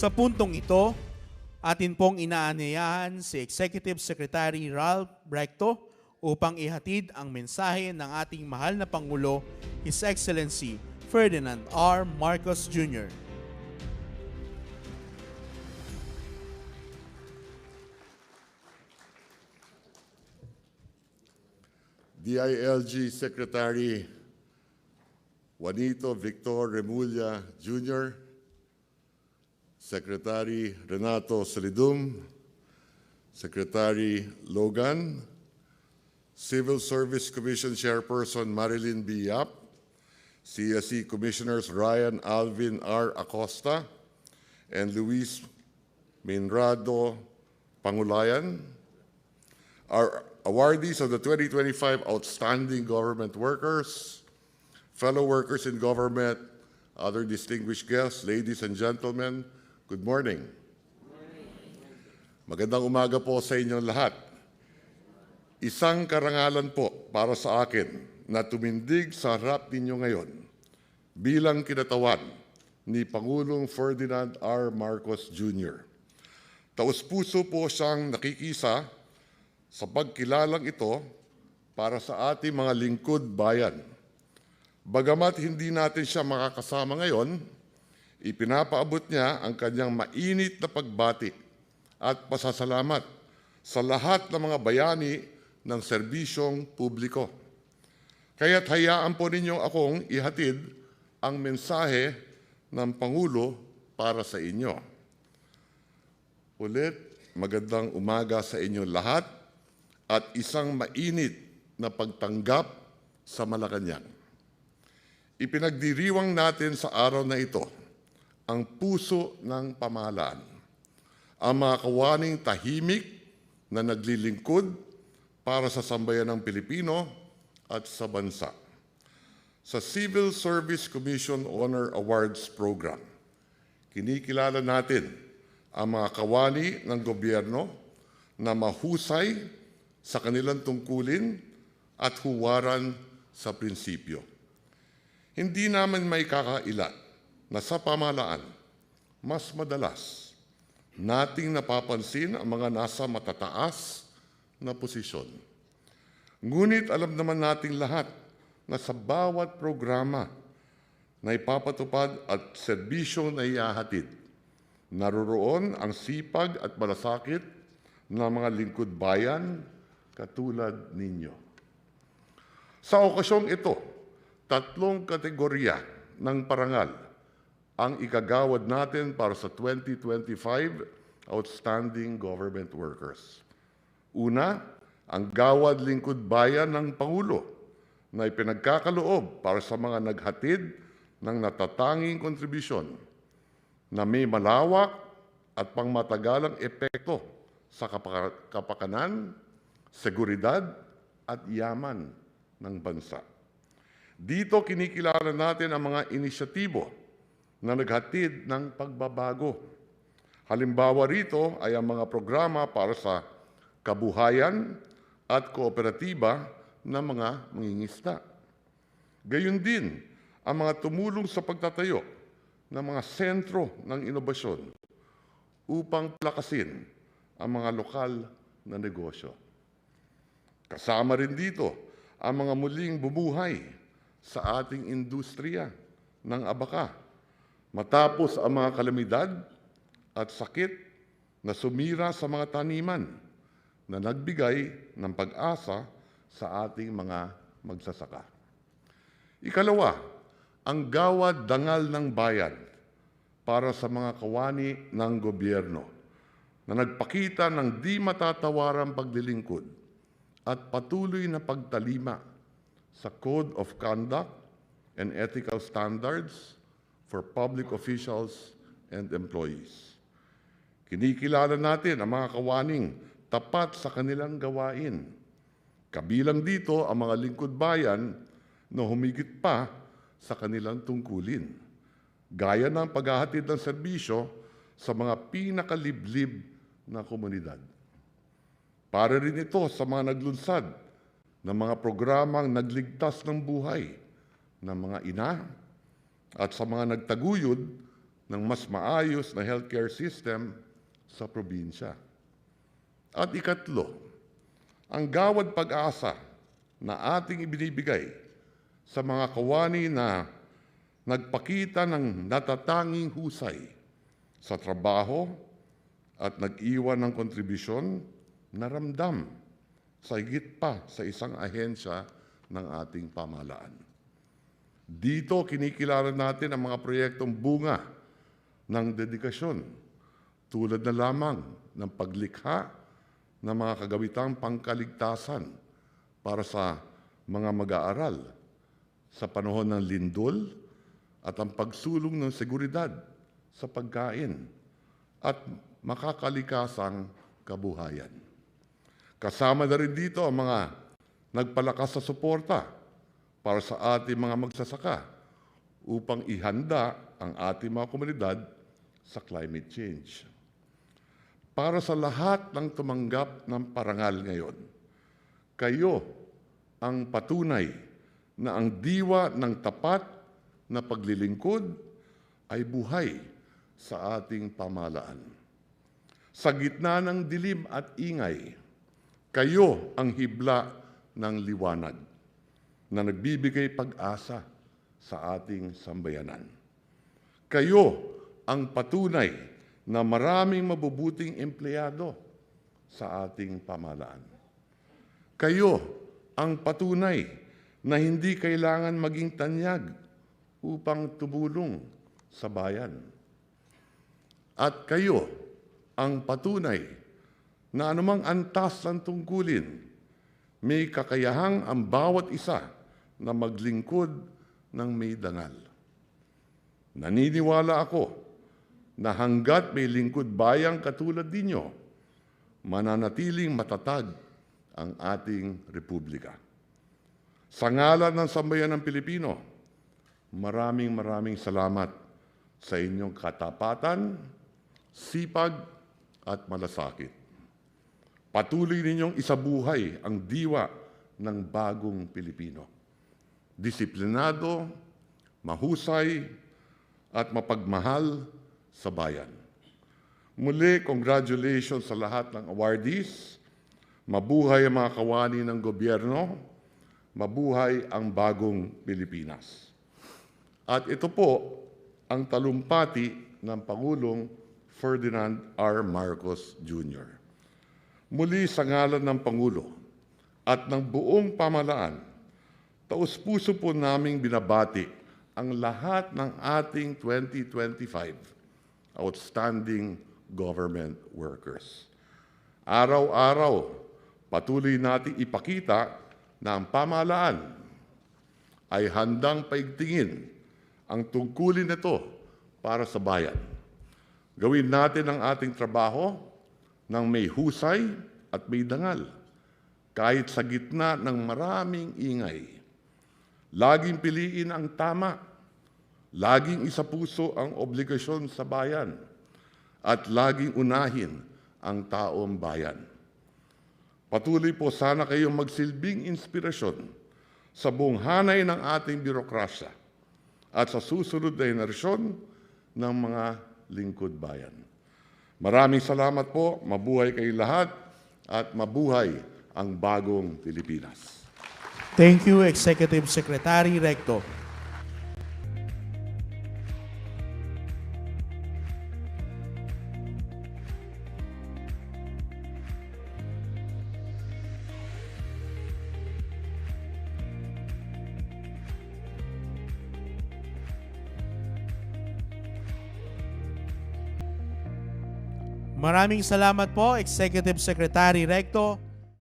Sa puntong ito, atin pong inaanyayahan si Executive Secretary Ralph Recto upang ihatid ang mensahe ng ating mahal na Pangulo, His Excellency Ferdinand R. Marcos Jr. DILG Secretary Juanito Victor Remulla Jr., Secretary Renato Solidum, Secretary Logan, Civil Service Commission Chairperson Marilyn B. Yap, CSE Commissioners Ryan Alvin R. Acosta, and Luis Minrado Pangulayan, our awardees of the 2025 Outstanding Government Workers, fellow workers in government, other distinguished guests, ladies and gentlemen, good morning. Magandang umaga po sa inyong lahat. Isang karangalan po para sa akin na tumindig sa harap ninyo ngayon bilang kinatawan ni Pangulong Ferdinand R. Marcos Jr. Taos-puso po siyang nakikisa sa pagkilalang ito para sa ating mga lingkod bayan. Bagamat hindi natin siya makakasama ngayon, ipinapaabot niya ang kanyang mainit na pagbati at pasasalamat sa lahat ng mga bayani ng serbisyong publiko. Kaya't hayaan po ninyo akong ihatid ang mensahe ng Pangulo para sa inyo. Ulit, magandang umaga sa inyo lahat at isang mainit na pagtanggap sa Malacanang. Ipinagdiriwang natin sa araw na ito ang puso ng pamahalaan, ang mga kawaning tahimik na naglilingkod para sa sambayan ng Pilipino at sa bansa. Sa Civil Service Commission Honor Awards Program, kinikilala natin ang mga kawani ng gobyerno na mahusay sa kanilang tungkulin at huwaran sa prinsipyo. Hindi naman may kakaila na sa pamahalaan, mas madalas nating napapansin ang mga nasa matataas na posisyon. Ngunit alam naman nating lahat na sa bawat programa na ipapatupad at serbisyo na ihahatid, naroroon ang sipag at malasakit ng mga lingkod bayan katulad ninyo. Sa okasyong ito, 3 kategorya ng parangal ang ikagawad natin para sa 2025 Outstanding Government Workers. Una, ang Gawad Lingkod Bayan ng Pangulo na ipinagkakaloob para sa mga naghatid ng natatanging kontribusyon na may malawak at pangmatagalang epekto sa kapakanan, seguridad at yaman ng bansa. Dito kinikilala natin ang mga inisyatibo na naghatid ng pagbabago. Halimbawa rito ay ang mga programa para sa kabuhayan at kooperatiba ng mga mangingisda. Gayon din ang mga tumulong sa pagtatayo ng mga sentro ng inobasyon upang palakasin ang mga lokal na negosyo. Kasama rin dito ang mga muling bumuhay sa ating industriya ng abaka matapos ang mga kalamidad at sakit na sumira sa mga taniman na nagbigay ng pag-asa sa ating mga magsasaka. Ikalawa, ang Gawad Dangal ng Bayan para sa mga kawani ng gobyerno na nagpakita ng di matatawarang paglilingkod at patuloy na pagtalima sa Code of Conduct and Ethical Standards for Public Officials and Employees. Kinikilala natin ang mga kawaning tapat sa kanilang gawain. Kabilang dito ang mga lingkod bayan na humigit pa sa kanilang tungkulin, gaya ng paghahatid ng serbisyo sa mga pinakaliblib na komunidad. Para rin ito sa mga naglunsad ng mga programang nagligtas ng buhay ng mga ina at sa mga nagtaguyod ng mas maayos na healthcare system sa probinsya. At ikatlo, ang gawad pag-asa na ating ibinibigay sa mga kawani na nagpakita ng natatanging husay sa trabaho at nag-iwan ng kontribusyon na ramdam sa higit pa sa isang ahensya ng ating pamahalaan. Dito kinikilala natin ang mga proyektong bunga ng dedikasyon tulad na lamang ng paglikha ng mga kagawitang pangkaligtasan para sa mga mag-aaral sa panahon ng lindol at ang pagsulong ng seguridad sa pagkain at makakalikasang kabuhayan. Kasama na rin dito ang mga nagpalakas sa suporta para sa ating mga magsasaka upang ihanda ang ating mga komunidad sa climate change. Para sa lahat ng tumanggap ng parangal ngayon, kayo ang patunay na ang diwa ng tapat na paglilingkod ay buhay sa ating pamahalaan. Sa gitna ng dilim at ingay, kayo ang hibla ng liwanag na nagbibigay pag-asa sa ating sambayanan. Kayo ang patunay na maraming mabubuting empleyado sa ating pamahalaan. Kayo ang patunay na hindi kailangan maging tanyag upang tumulong sa bayan. At kayo ang patunay na anumang antas ng tungkulin, may kakayahang ang bawat isa na maglingkod ng may dangal. Naniniwala ako na hanggat may lingkod bayang katulad ninyo, mananatiling matatag ang ating republika. Sa ngalan ng sambayan ng Pilipino, maraming salamat sa inyong katapatan, sipag at malasakit. Patuloy ninyong isabuhay ang diwa ng bagong Pilipino. Disiplinado, mahusay, at mapagmahal sa bayan. Muli, congratulations sa lahat ng awardees. Mabuhay ang mga kawani ng gobyerno. Mabuhay ang bagong Pilipinas. At ito po ang talumpati ng Pangulong Ferdinand R. Marcos Jr. Muli sa ngalan ng Pangulo at ng buong pamahalaan, taus-puso po naming binabati ang lahat ng ating 2025 outstanding government workers. Araw-araw, patuloy natin ipakita na ang pamahalaan ay handang paigtingin ang tungkulin nito para sa bayan. Gawin natin ang ating trabaho ng may husay at may dangal, kahit sa gitna ng maraming ingay. Laging piliin ang tama, laging isapuso ang obligasyon sa bayan, at laging unahin ang taong bayan. Patuloy po sana kayong magsilbing inspirasyon sa buong hanay ng ating birokrasya at sa susunod na henerasyon ng mga lingkod bayan. Maraming salamat po, mabuhay kayo lahat, at mabuhay ang bagong Pilipinas. Thank you, Executive Secretary Recto. Maraming salamat po, Executive Secretary Recto.